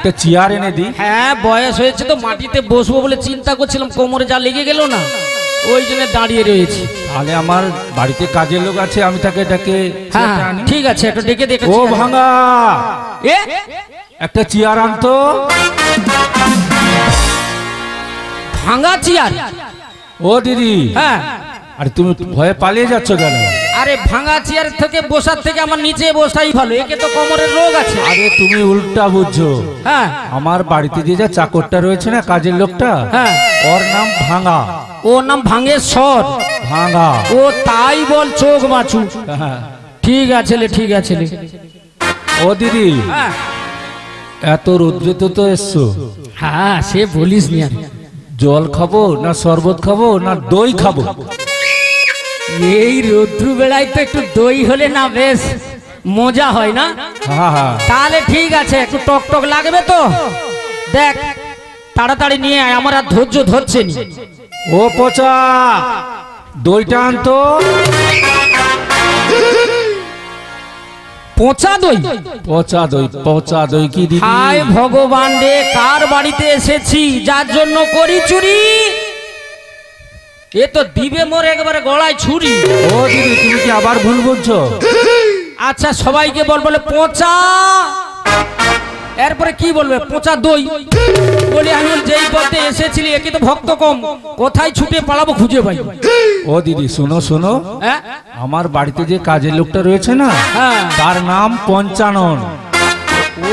একটা চেয়ার এনে দি। হ্যাঁ বয়স হয়েছে তো, মাটিতে বসবো বলে চিন্তা করছিলাম, কোমরে যা লেগে গেল না, ওই জন্য দাঁড়িয়ে রয়েছি। তাহলে আমার বাড়িতে কাজের লোক আছে, আমি তাকে ডেকে। হ্যাঁ ঠিক আছে, একটু ডেকে দেখে। ও ভাঙা, একটা চেয়ার আনতো। ভাঙা চেয়ার? ও দিদি। হ্যাঁ। আরে তুমি ভয়ে পালিয়ে যাচ্ছ কেন? আরে ভাঙা চেয়ার থেকে বসার থেকে আমার নিচে বসাই ভালো, একে তো কোমরের রোগ আছে। আরে তুমি উল্টা বুঝছো। হ্যাঁ। আমার বাড়িতে যে যা চাকরটা রয়েছে না, কাজের লোকটা, হ্যাঁ, ওর নাম ভাঙা। ওর নাম ভাঙেশ্বর? ভাঙা। ও তাই বল, চোখ মাছু। হ্যাঁ ঠিক আছে ঠিক আছে। ও দিদি, হ্যাঁ এত রৌদ্রে তো এসছো। হ্যাঁ সে বলিস নি। আর জল খাবো না শরবত খাবো না দই খাবো? এই রৌদ্র বেলায় তো একটু দই হলে না বেশ মজা হয় না? হ্যাঁ। তাহলে ঠিক আছে, একটু টক টক লাগবে তো, দেখ তাড়াতাড়ি নিয়ে আয়, আমার আর ধৈর্য ধরছে নি। ও পচা, দইটা আনতো। পচা দই? পচা দই, পচা দই কি দিদি? হায় ভগবান রে, কার বাড়িতে এসেছি যার জন্য করি চুরি? এ তো দিবে মোর একবারে গলায় ছুরি। ও দিদি, তুমি কি আবার ভুল বলছো? আচ্ছা সবাইকে বলে পচা, এরপরে কি বলবে? পচা দই বলে। আমি যেই পথে এসেছিলি, একে তো ভক্ত কম, কোথায় ছুটে পালাবো খুঁজে পাই। ও দিদি শোনো শোনো, আমার বাড়িতে যে কাজের লোকটা রয়েছে না, তার নাম পঞ্চানন।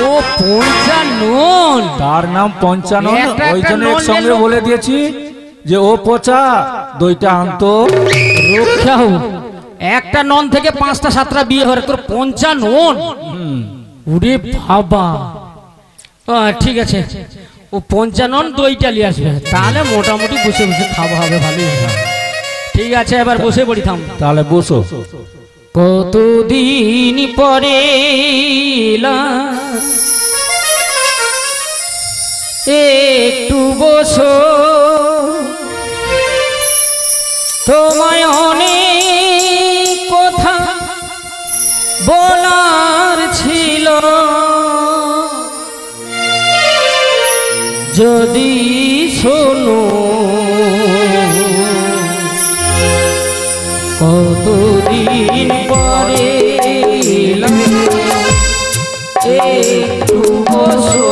ও পঞ্চানন? তার নাম পঞ্চানন, ওই জন্য একসঙ্গে বলে দিয়েছি যে ও পচা, দইটা আনতো। রক্ষা হোক, একটা নন থেকে 5টা 7টা বিয়ে হয়, তোর পঞ্চানন? ওরে বাবা, ঠিক আছে, ও পঞ্চানন দইটা নিয়ে আসবে, তাহলে মোটামুটি বসে বসে খাওয়া হবে, ভালোই হবে। ঠিক আছে, এবার বসে পড়ি, থাম। তাহলে বসো। কতদিন পরে একটু বসো, তোমায় অনেক কথা বলার ছিল, যদি শোনো। কতদিন পরে একটু বসো,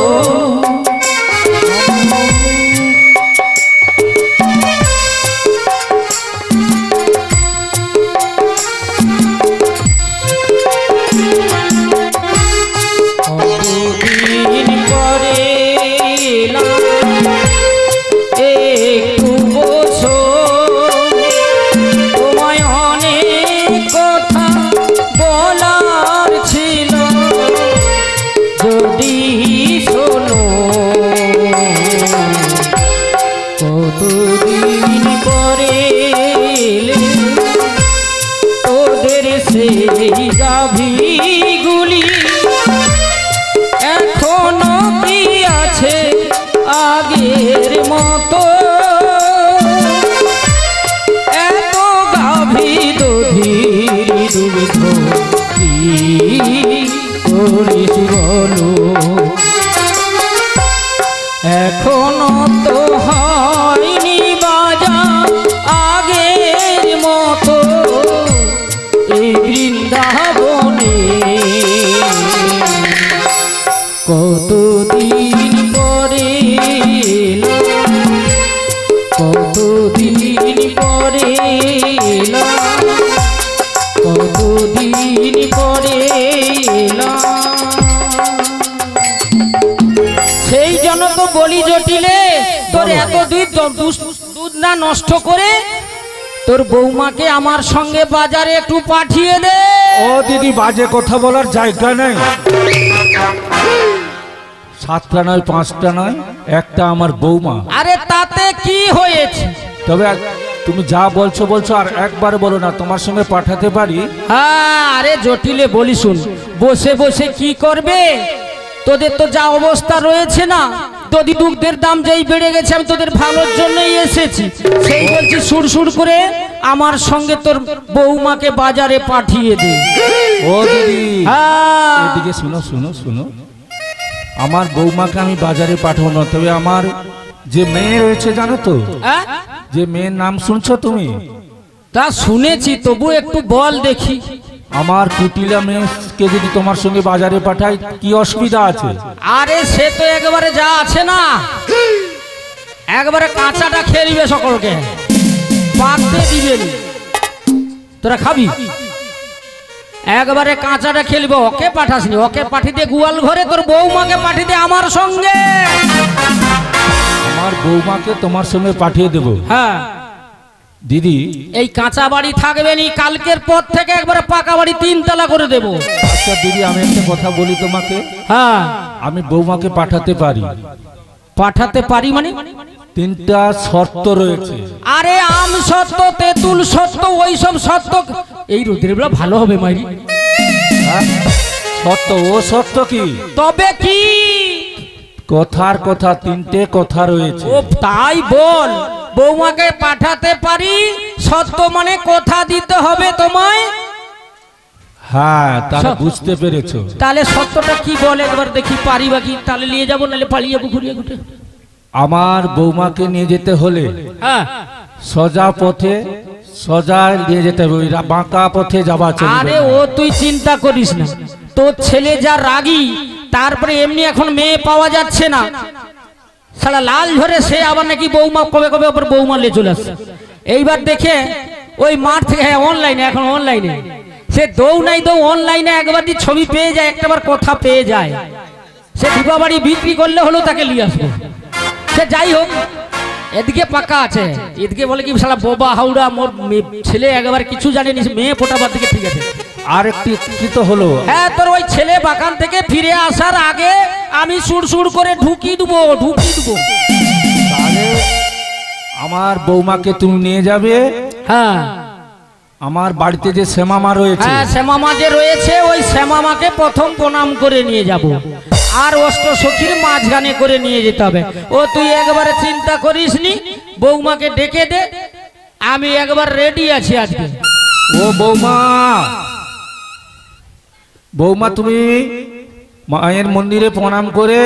এখনো কি আছে আগের মতো? এত গাভী দধির দুগ্ধ কি করিস বলো? এখনো তো হয়নি বাজা আগের মতো এই বৃন্দাবনে। কতদিন পরে, কতদিন পরে, কতদিন পরে। সেই জন্য তো বলি জটিলে, তোর এত দুধ না নষ্ট করে তোর বৌমাকে আমার সঙ্গে বাজারে একটু পাঠিয়ে দে। ও দিদি, বাজে কথা বলার জায়গা নেই। 7টা নয় 5টা নয়, একটা আমার বৌমা। আরে তাতে কি হয়েছে? তবে তুমি যা বলছো বলছো, আর একবার বলো না, তোমার সঙ্গে পাঠাতে পারি। হ্যাঁ, আরে জটিলে বলি শুন, বসে বসে কি করবে? তোদের তো যা অবস্থা রয়েছে না, দধি দুগ্ধের দাম যেই বেড়ে গেছে, আমি তোদের ভালোর জন্যই এসেছি। সেই বলছি সুর করে আমার সঙ্গে তোর বৌমাকে বাজারে পাঠিয়ে দে। ও দিদি, হ্যাঁ, এদিকে শুনো শুনো শুনো, আমার বৌমাকে আমি বাজারে পাঠাবো না, তবে আমার যে মেয়ে রয়েছে জানো তো, যে মেয়ের নাম শুনছো তুমি? তা শুনেছি, তবু একটু বল দেখি। আমার কুটিলা মেয়েকে যদি তোমার সঙ্গে বাজারে পাঠাই কি অসুবিধা আছে? আরে সে তো একবারে যা আছে না, একবারে কাঁচাটা খেয়ে নিবে, সকলকে পাকতে দিবে। তোরা খাবি? একবারে কাঁচাটা খেলবে। ওকে পাঠাসনি, ওকে পাঠিয়ে দে গোয়াল ঘরে, তোর বৌমাকে পাঠিয়ে দে আমার সঙ্গে। আমার বৌমাকে তোমার সঙ্গে পাঠিয়ে দেবো? হ্যাঁ দিদি, এই কাঁচা বাড়ি থাকবে নি, কালকের পর থেকে একবারে পাকা বাড়ি 3 তলা করে দেব। আচ্ছা দিদি, আমি একটা কথা বলি তোমাকে। হ্যাঁ, আমি বৌমাকে পাঠাতে পারি। পাঠাতে পারি মানে? 3টা শর্ত রয়েছে। আরে আম সত্য, তেঁতুল সত্য, ওই সব সত্য এই রোদের বেলা ভালো হবে মাইরি। শর্ত? ও শর্ত কি? তবে কি? কথার কথা, 3টে কথা রয়েছে। ও তাই বল, বৌমাকে পাঠাতে পারি, সত্য মানে কথা দিতে হবে তোমায়। হ্যাঁ, তাহলে বুঝতে পেরেছো? তাহলে সত্যটা কি বল একবার দেখি, পারি বাকি তাহলে নিয়ে যাবো, নাহলে পালিয়ে যাবো ঘুরিয়ে ঘুরে। আমার বৌমাকে নিয়ে যেতে হলে হ্যাঁ, সোজা পথে, সোজা নিয়ে যেতে হবে, ওই বাঁকা পথে যাওয়া চলবে না। আরে ও তুই চিন্তা করিস না, তোর ছেলে যা রাগী, তারপরে এমনি এখন মেয়ে পাওয়া যাচ্ছে না, সারা লাল ধরে সে আবার নাকি বৌমা কবে কবে ওপর বৌমা নিয়ে চলে আসছে। এইবার দেখে ওই মাঠ থেকে, হ্যাঁ অনলাইনে, এখন অনলাইনে সে নাই অনলাইনে একবার দিয়ে ছবি পেয়ে যায়, একটাবার কথা পেয়ে যায়। সে দীপাবাড়ি বিক্রি করলে হলো তাকে নিয়ে আসবো। সে যাই হোক, এদিকে পাকা আছে, এদিকে বলে কি সারা বোবা হাওড়া, মোর ছেলে একবার কিছু জানেনি, মেয়ে ফোটাবার দিকে ঠিক আছে। আর একটি কি তো হলো? হ্যাঁ, তোর ওই ছেলে বাগান থেকে ফিরে আসার আগে আমি সুড় করে ঢুকিয়ে দেবো। তাহলে আমার বৌমাকে তুমি নিয়ে যাবে। হ্যাঁ, আমার বাড়িতে যে শ্যামামা রয়েছে, হ্যাঁ শ্যামামা যে রয়েছে, ওই শ্যামামাকে প্রথম প্রণাম করে নিয়ে যাব, আর অষ্ট সখীর মাঝখানে করে নিয়ে যেতে হবে। ও তুই একবারে চিন্তা করিস নি, বৌমাকে ডেকে দে, আমি একবার রেডি আছি আজকে। ও বৌমা, বৌমা তুমি মায়ের মন্দিরে প্রণাম করে,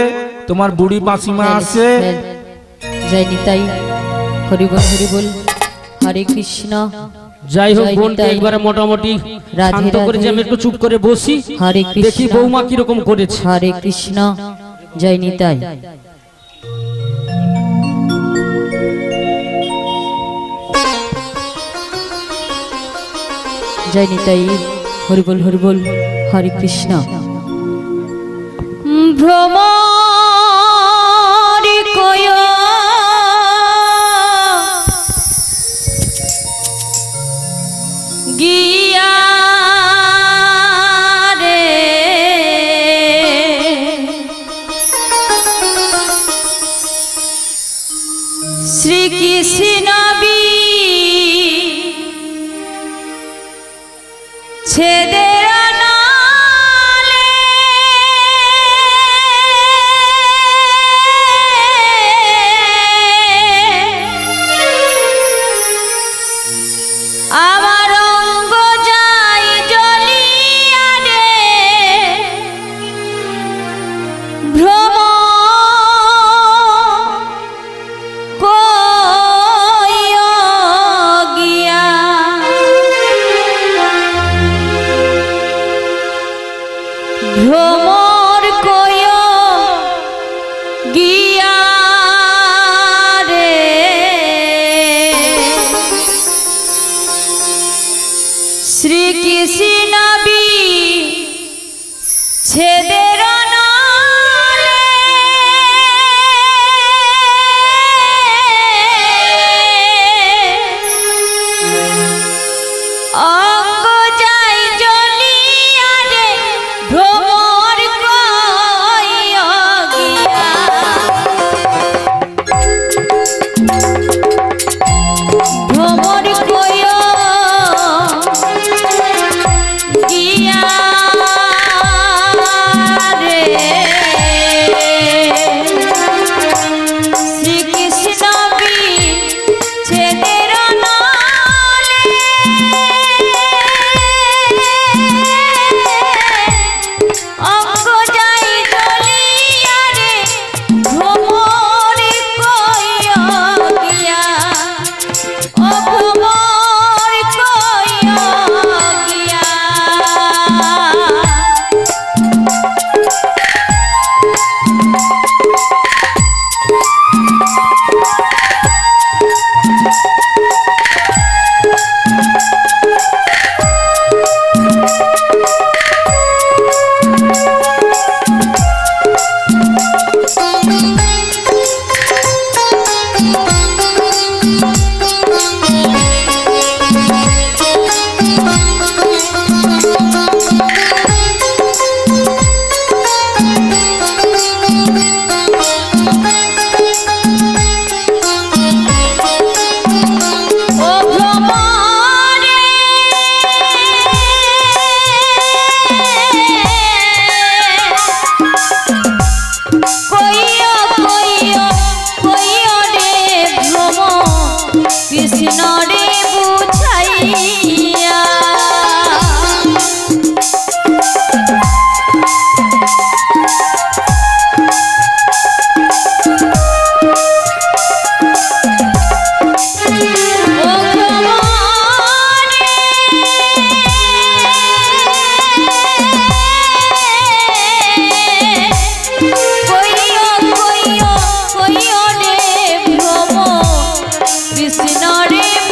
তোমার বুড়ি মাসিমা আসছে। জয় নিতাই, হরি বল হরি বল, হরে কৃষ্ণ। যাই হোক, বোনকে একবারে মোটামুটি শান্ত করেছি, আমি একটু চুপ করে বসি, হরে কৃষ্ণ। দেখি বৌমা কিরকম করেছে। হরে কৃষ্ণ, জয় নিতাই। জয় নিতাই, হরি বল হরি বল, হরে কৃষ্ণ। ভ্রমরি কয় গিয়া রে, শ্রীকৃষ্ণ ছেদের নালে আমার অঙ্গ যাই জ্বলিয়া রে, ভ্রম কইয়া গিয়া কৃষ্ণ রে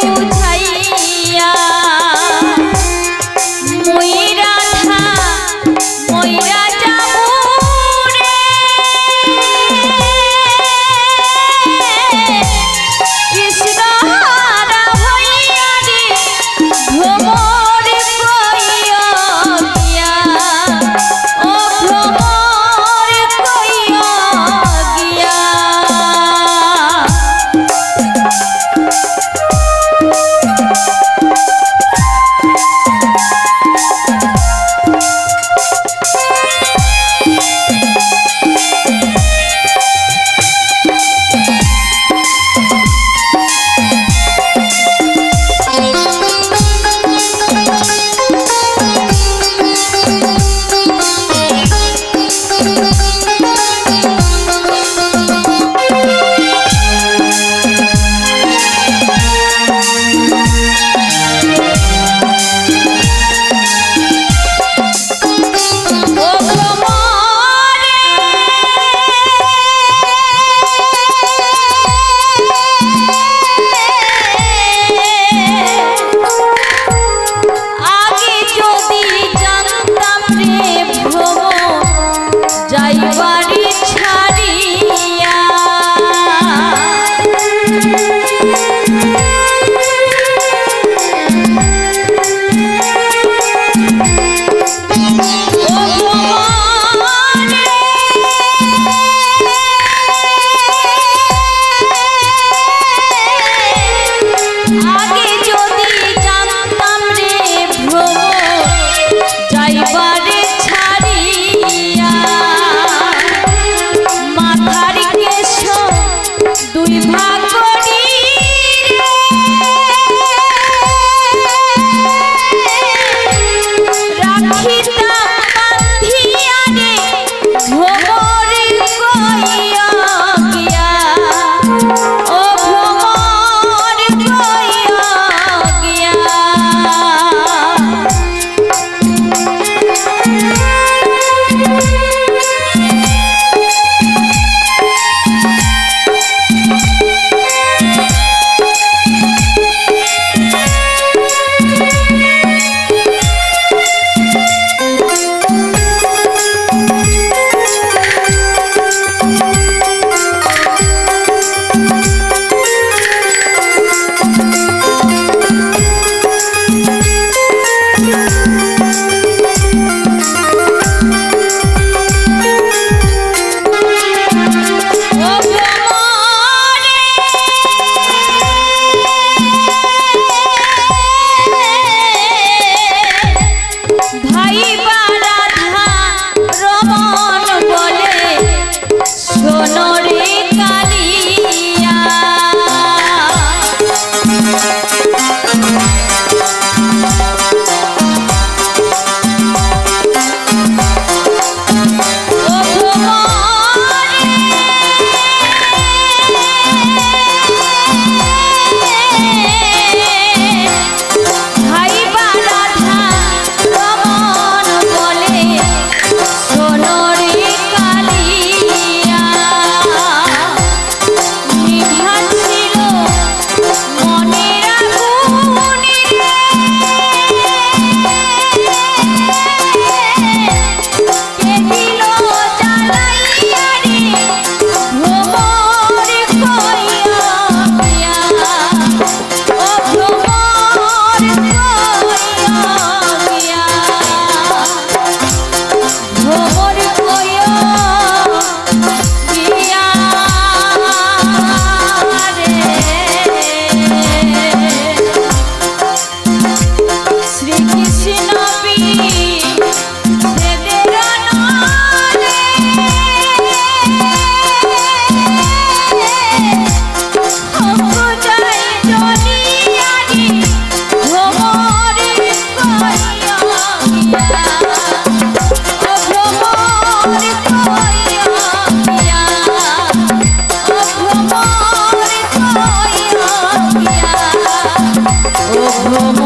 অধম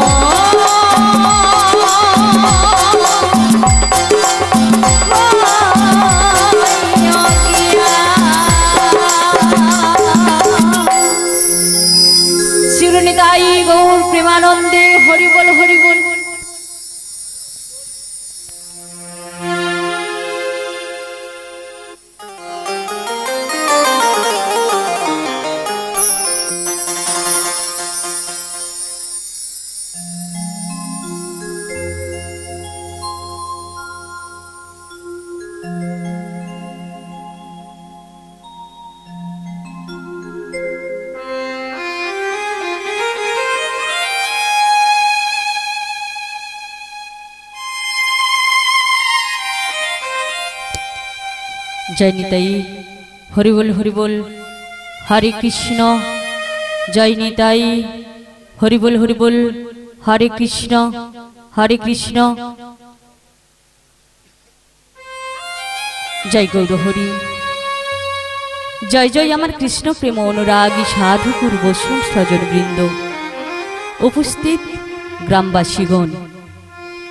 শিরনিতাই গৌর প্রেমানন্দে হরিবল হরিবল। জয় নিতাই হরিবল হরিবল। হরে কৃষ্ণ জয় নিতাই হরিবল হরিবল। হরে কৃষ্ণ হরে কৃষ্ণ জয় গৌর হরি। জয় জয় আমার কৃষ্ণ প্রেম অনুরাগী সাধু গুরু বৈষ্ণব স্বজনবৃন্দ, উপস্থিত গ্রামবাসীগণ,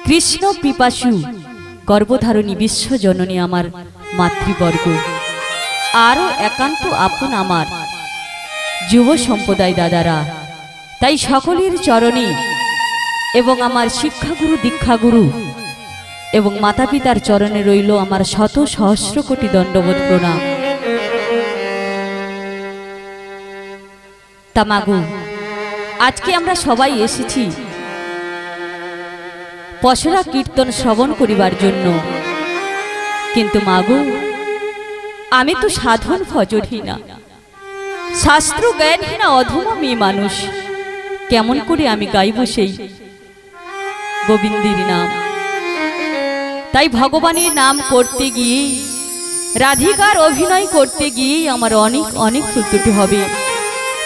কৃষ্ণ পিপাসু গর্ভধারণী বিশ্বজননী আমার মাতৃবর্গ, আরও একান্ত আপন আমার যুব সম্প্রদায় দাদারা, তাই সকলের চরণে এবং আমার শিক্ষাগুরু দীক্ষাগুরু এবং মাতা পিতার চরণে রইল আমার শত সহস্র কোটি দণ্ডবোধ প্রণাম। তামাগু, আজকে আমরা সবাই এসেছি পশরা কীর্তন শ্রবণ করিবার জন্য, কিন্তু মাগো আমি তো সাধন ভজনহীনা, শাস্ত্র জ্ঞানহীনা অধমা মেয়ে মানুষ, কেমন করে আমি গাইব সেই গোবিন্দের নাম? তাই ভগবানের নাম করতে গিয়ে, রাধিকার অভিনয় করতে গিয়ে আমার অনেক অনেক ত্রুটি হবে।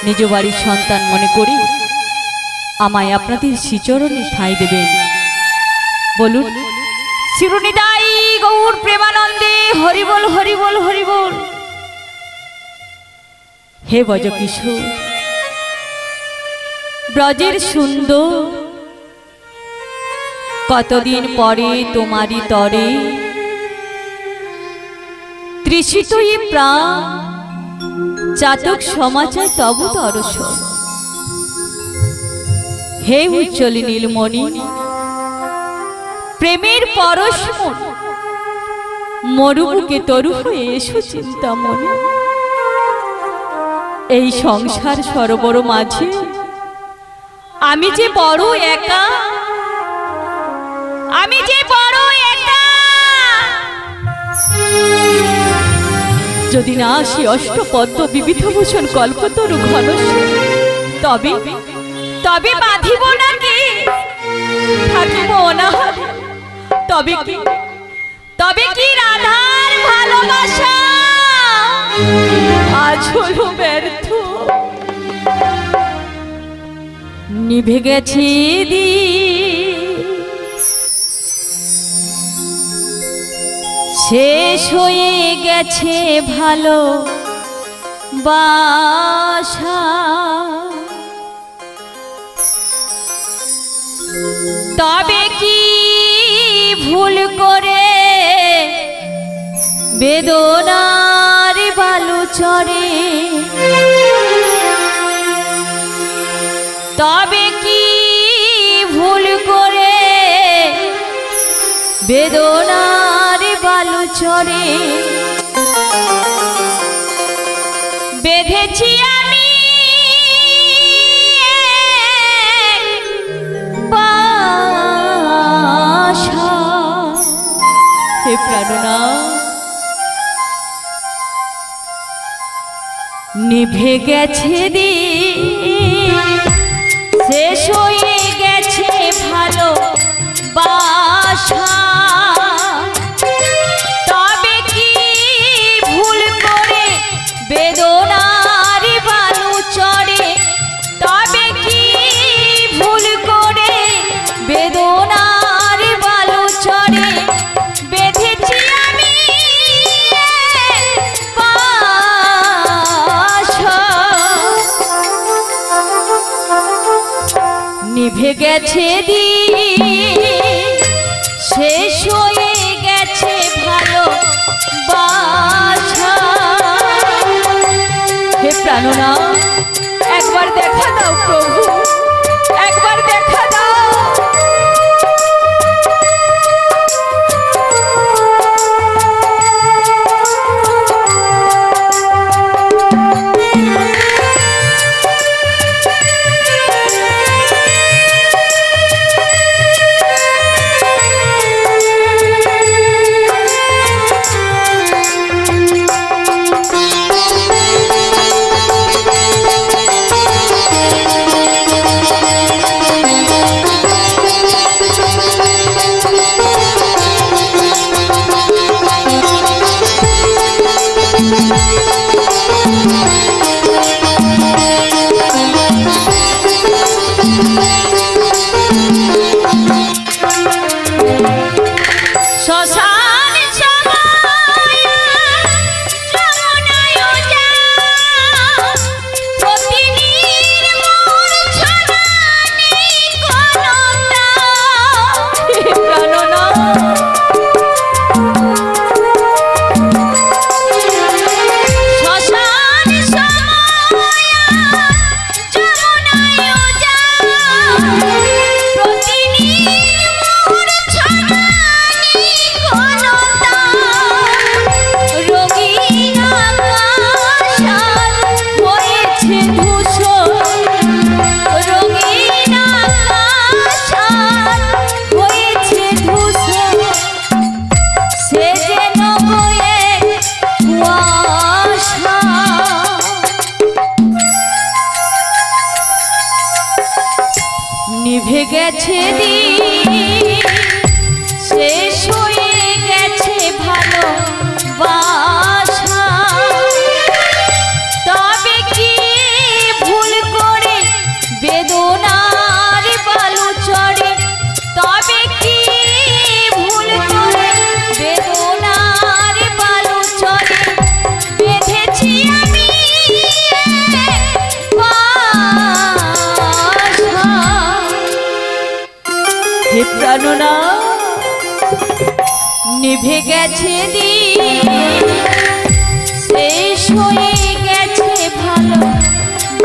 নিজ বাড়ির সন্তান মনে করি আমায় আপনাদের শ্রীচরণে ঠাঁই দেবেন। বলুন শিরনিতাই গৌর প্রেমানন্দে হরিবল হরিবল হরিবল। হে বজ কিশোর ব্রজের সুন্দর, কতদিন পরে তোমারি তরে তৃষিতই প্রাণ চাতক সমাচার তব তরস। হে উজ্জ্বল নীলমণি প্রেমের পরশ মন, মরুবুকে তরু হয়ে এসো চিন্তামণি। এই সংসার সরোবর মাঝে আমি যে বড় একা, আমি যে বড় একা। যদি না আসি অষ্টপদ্ম বিবিধভূষণ কল্পতরু ঘনশ্যাম, তবে তবে বাঁধিব নাকি থাকিব অনাহারে? তবে কি রাধার ভালোবাসা আজ হলো ব্যর্থ? নিভে গেছে শেষ হয়ে গেছে ভালো বাসা। তবে কি ভুল করে বেদনার বালু চড়ে? তবে কি ভুল করে বেদনার বালু চড়ে? বেঁধেছি আমি বাসা। হে প্রাণনাথ নিভে গেছে শেষ হয়ে গেছে ভালো বাসা। তবে কি ভুল করে বেদনার বালু চড়ে? তবে কি ভুল করে বেদনার বালু চড়ে? বেঁধেছি আমি বাসা। নিভে গেছে দিন শেষ হয়ে গেছে ভালো বাসা। হে প্রাণনা একবার দেখা দাও প্রভু, একবার দেখা দাও। নিভে গেছে দিন শেষ হয়ে গেছে ভালো বাসা। তবে কি ভুল করে বেদনার বালু চড়ে, তবে কি ভুল করে বেদনার বালু চড়ে বেঁধেছি আমি হে প্রাণনা নিভে গেছে দিন শেষ হয়ে গেছে ভালো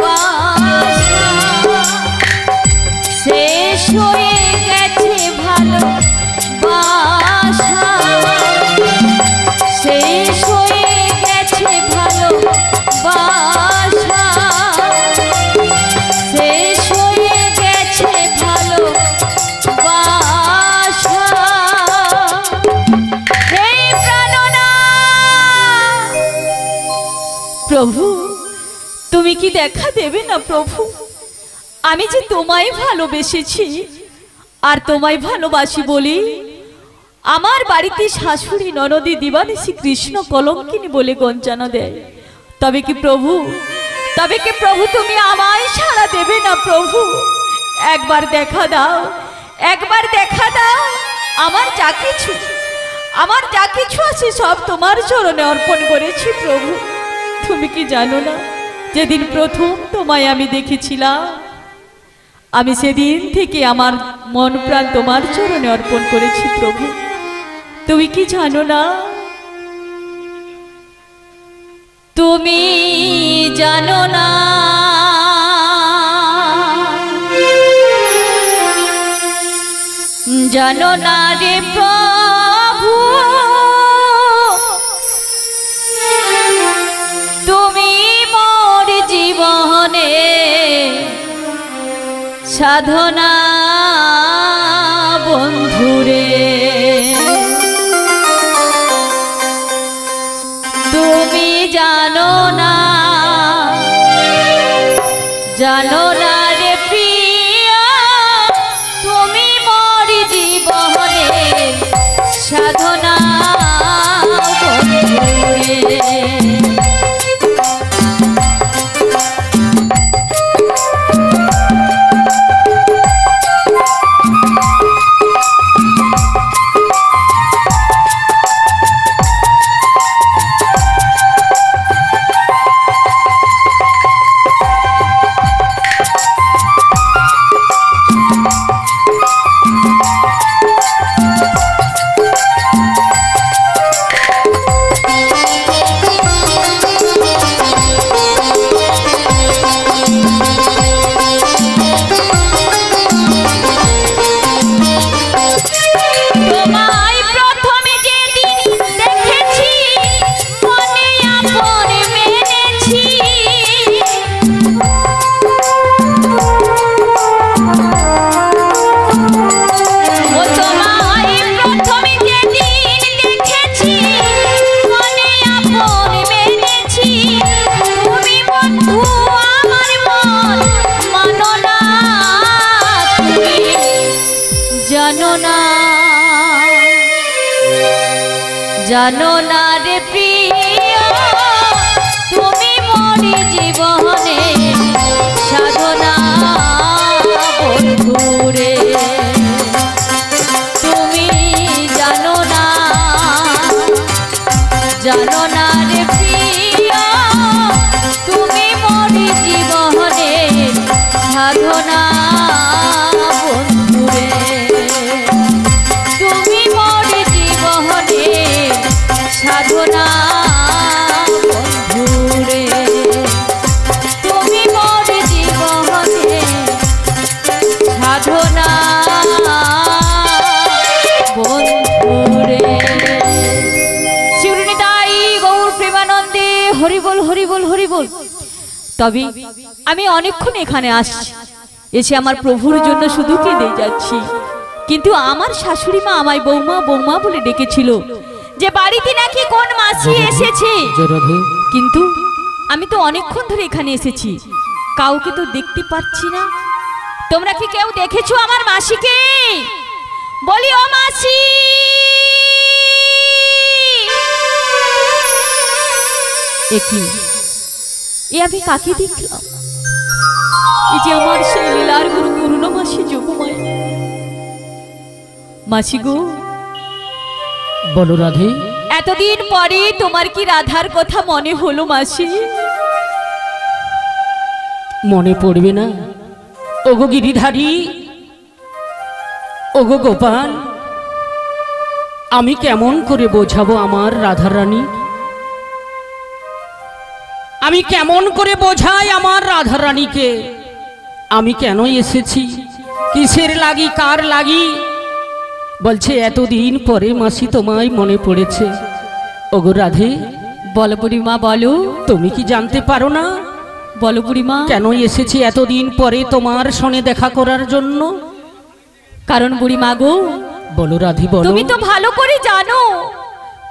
বাসা। শেষ হয়ে গেছে ভালো বাসা, শেষ হয়ে গেছে ভালো বাসা, শেষ হয়ে গেছে ভালো বাসা। হে প্রাণনা প্রভু তুমি কি দেখা দেবে না প্রভু? আমি যে তোমায় ভালোবেসেছি আর তোমায় ভালোবাসি বলি আমার বাড়িতে শাশুড়ি ননদি দিবানিশি কৃষ্ণ কলঙ্কিনী বলে গঞ্জানা দেয়। তবে কি প্রভু, তবে কি প্রভু তুমি আমায় সাড়া দেবে না প্রভু? একবার দেখা দাও, একবার দেখা দাও। আমার যা কিছু আছে সব তোমার চরণে অর্পণ করেছি প্রভু। তুমি কি জানো না যেদিন প্রথম তোমায় আমি দেখেছিলাম আমি সেদিন থেকে আমার মন প্রাণ তোমার চরণে অর্পণ করেছি প্রভু। তুমি কি জানো না, তুমি জানো না জানো না রে প্রভু, তুমি মোর জীবনে সাধনা বন্ধুরে। তুমি জানো না, জানো না রে প্রিয়, তুমি মোর জীবনে সাধনা বন্ধুরে। জানো না রে প্রিয় তুমি মোরি জীবনে সাধনা বন্ধুরে তুমি জানো না রে প্রিয় তুমি মোরি জীবনে সাধনা বন্ধুরে তুমি মোরি জীবনে সাধনা বন্ধুরে তুমি মোরি জীবনে সাধনা বন্ধুরে। শিবনিতাই গৌর প্রেমানন্দে হরি বল হরি বল হরি বল। তবে আমি অনেকক্ষণ এখানে আসছি, এসে আমার প্রভুর জন্য শুধু কেঁদে যাচ্ছি, কিন্তু আমার শাশুড়ি মা আমায় বৌমা বৌমা বলে ডেকেছিল যে বাড়িতে নাকি কোন মাসি এসেছে, কিন্তু আমি তো অনেকক্ষণ ধরে এখানে এসেছি, কাউকে তো দেখতে পাচ্ছি না। তোমরা কি কেউ দেখেছো আমার মাসিকে? বলি ও মাসি, এ আমি কাকে দেখলাম? এই যে আমার সেই লীলার গুরু করুণা মাসি যোগমায়। মাসি গো, বলো রাধে। এতদিন পরে তোমার কি রাধার কথা মনে হলো মাসি? মনে পড়বে না? ওগো গিরিধারী, ওগো গোপাল, আমি কেমন করে বোঝাবো আমার রাধার রানী? আমি কেমন করে বোঝাই আমার রাধার রানীকে আমি কেন এসেছি, কিসের লাগি, কার লাগি? বলছে এতদিন পরে মাসি তোমায় মনে পড়েছে। ওগো রাধে, বলো বুড়িমা বলো। তুমি কি জানতে পারো না? বলো বুড়িমা। কেন এসেছি এতদিন পরে তোমার সঙ্গে দেখা করার জন্য? কারণ বুড়িমা গো, বলো রাধে বলো। তুমি তো ভালো করে জানো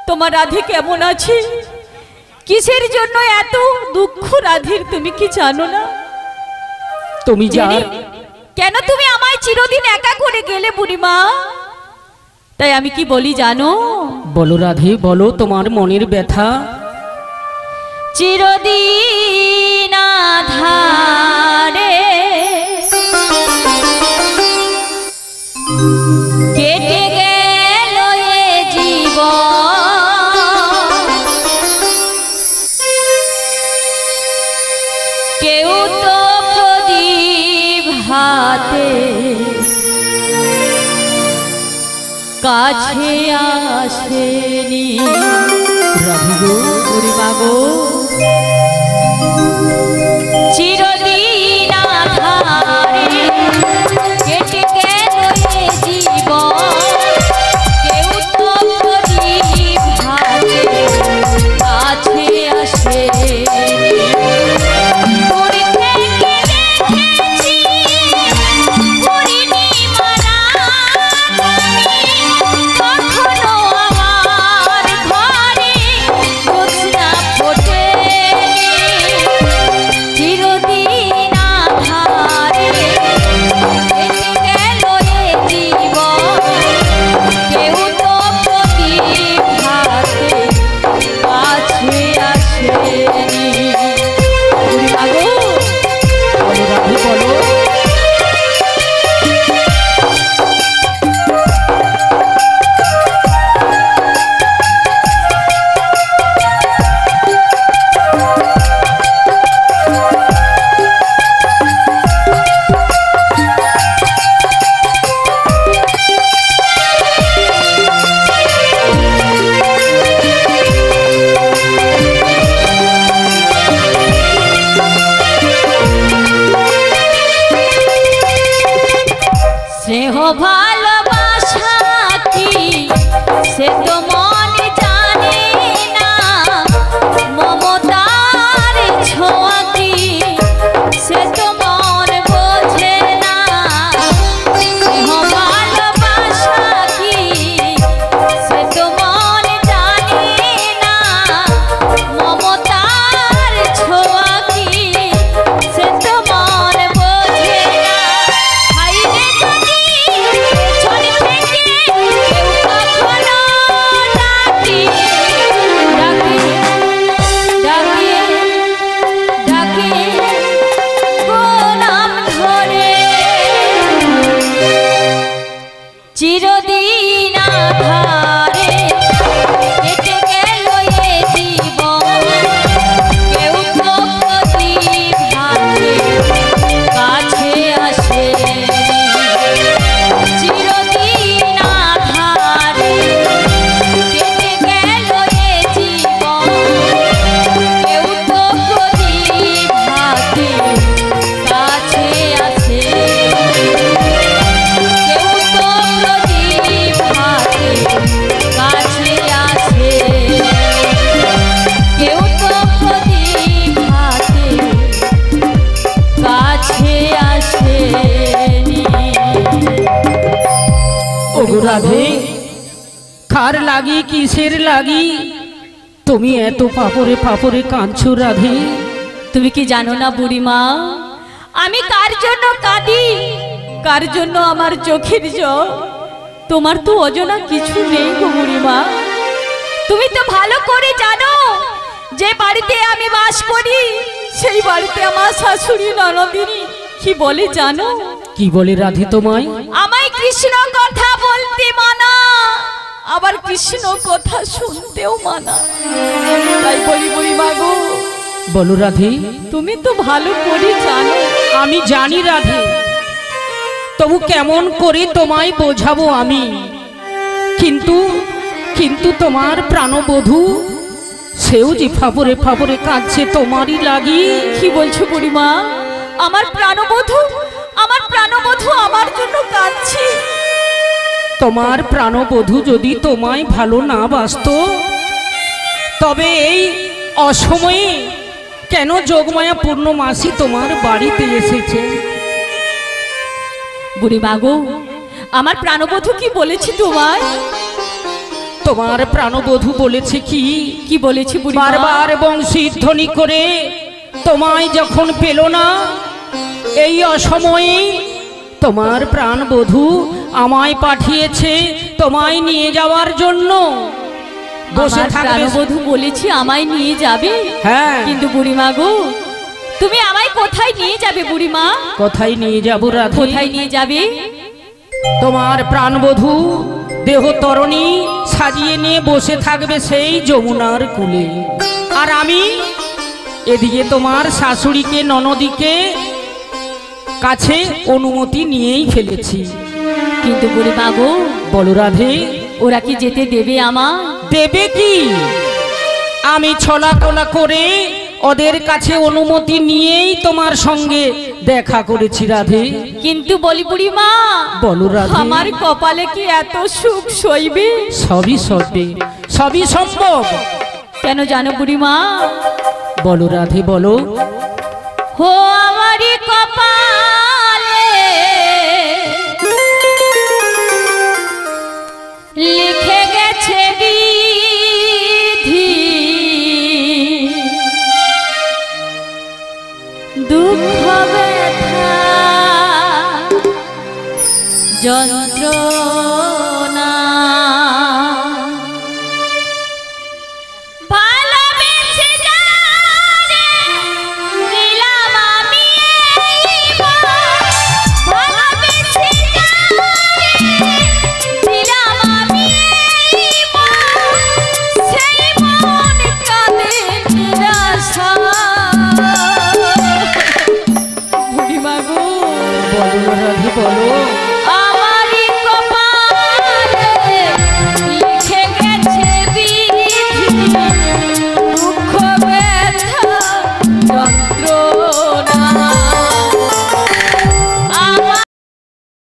তোমার রাধে কেমন আছে, কিসের জন্য এত দুঃখ রাধের, তুমি কি জানো না? তুমি জানো কেন তুমি আমায় চিরদিন একা করে গেলে বুড়িমা? তাই আমি কি বলি জানো? বলো রাধে বলো তোমার মনের ব্যথা। চিরদিন আধারে কেটে গেল এ জীবন, কেউ তো প্রদীপ হাতে কাছে আসেনি। রাধে গো, বুড়িমা গো, চিরদিন আধারে কেটে গেল এ জীবন, কেউ তো প্রদীপ হাতে কাছে আসেনি। ভালোবাসা কি সে তো মন জানে না, মমতার ছোঁয়া কি সে তো মন বোঝে না। ভালোবাসা কি সে তো মন জানে না, মমতার ছোঁয়া কি সে তো মন বোঝে না। হাইরে যদি ছড়ি থেকে কেউ কখনো ওগো রাধে, কার লাগি কিসের লাগি তুমি এত ফাপরে ফাপরে কাঁদছো রাধে? তুমি কি জানো না বুড়িমা, আমি কার জন্য কাঁদি, কার জন্য আমার চোখের জল? তোমার তো অজানা কিছু নেই গো বুড়িমা। তুমি তো ভালো করে জানো যে বাড়িতে আমি বাস করি সেই বাড়িতে আমার শাশুড়ি ননদিনী কি বলে জানো? কি বলে রাধে তোমায়? আমায় কৃষ্ণ কথা বলতে মানা, আবার কৃষ্ণ কথা শুনতেও মানা। তাই বলি বুড়িমা গো, বলো রাধে। তুমি তো ভালো করে জানো। আমি জানি রাধে, তবু কেমন করে তোমায় বোঝাবো আমি? কিন্তু কিন্তু তোমার প্রাণবধূ সেও যে ফাপরে ফাপরে কাঁদছে তোমারই লাগি। কি বলছো বুড়িমা? আমার প্রাণবধূ, আমার প্রাণবধূ আমার জন্য কাঁদছে? তোমার প্রাণবধূ যদি তোমায় ভালো না বাসতো তবে এই অসময়ে কেন যোগমায়া পূর্ণমাসী তোমার বাড়িতে এসেছে? বুড়িমা গো, আমার প্রাণবধূ কি বলেছে তোমায়? তোমার প্রাণবধূ বলেছে কি? কি বলেছে বুড়িমা? বারবার বংশীধ্বনি করে তোমায় যখন পেল না এই অসময়ে তোমার প্রাণবধূ আমায় পাঠিয়েছে তোমায় নিয়ে যাওয়ার জন্য। বসে থাকবে। প্রাণবধূ বলেছে আমায় নিয়ে যাবে? হ্যাঁ। কিন্তু বুড়িমা গো, তুমি আমায় কোথায় নিয়ে যাবে বুড়িমা? কোথায় নিয়ে যাব রাধে? কোথায় নিয়ে যাবে? তোমার প্রাণবধূ দেহ তরণী সাজিয়ে নিয়ে বসে থাকবে সেই যমুনার কূলে, আর আমি এদিকে তোমার শাশুড়িকে ননদিকে কাছে অনুমতি নিয়েই ফেলেছি। কিন্তু বুড়িমা গো, বলো রাধে। ওরা কি যেতে দেবে আমায়? দেবে কি? আমি ছলা কলা করে ওদের কাছে অনুমতি নিয়েই তোমার সঙ্গে দেখা করেছি রাধে। কিন্তু বলি বুড়িমা, বলো রাধে। আমার কপালে কি এত সুখ সইবে? সবই সবে, সবই সম্ভব। কেন জানো বুড়িমা? বলো রাধে বলো। হো আমারই কপালে লিখে গেছে বিধি, দুঃখ ব্যথা যন্ত্রণা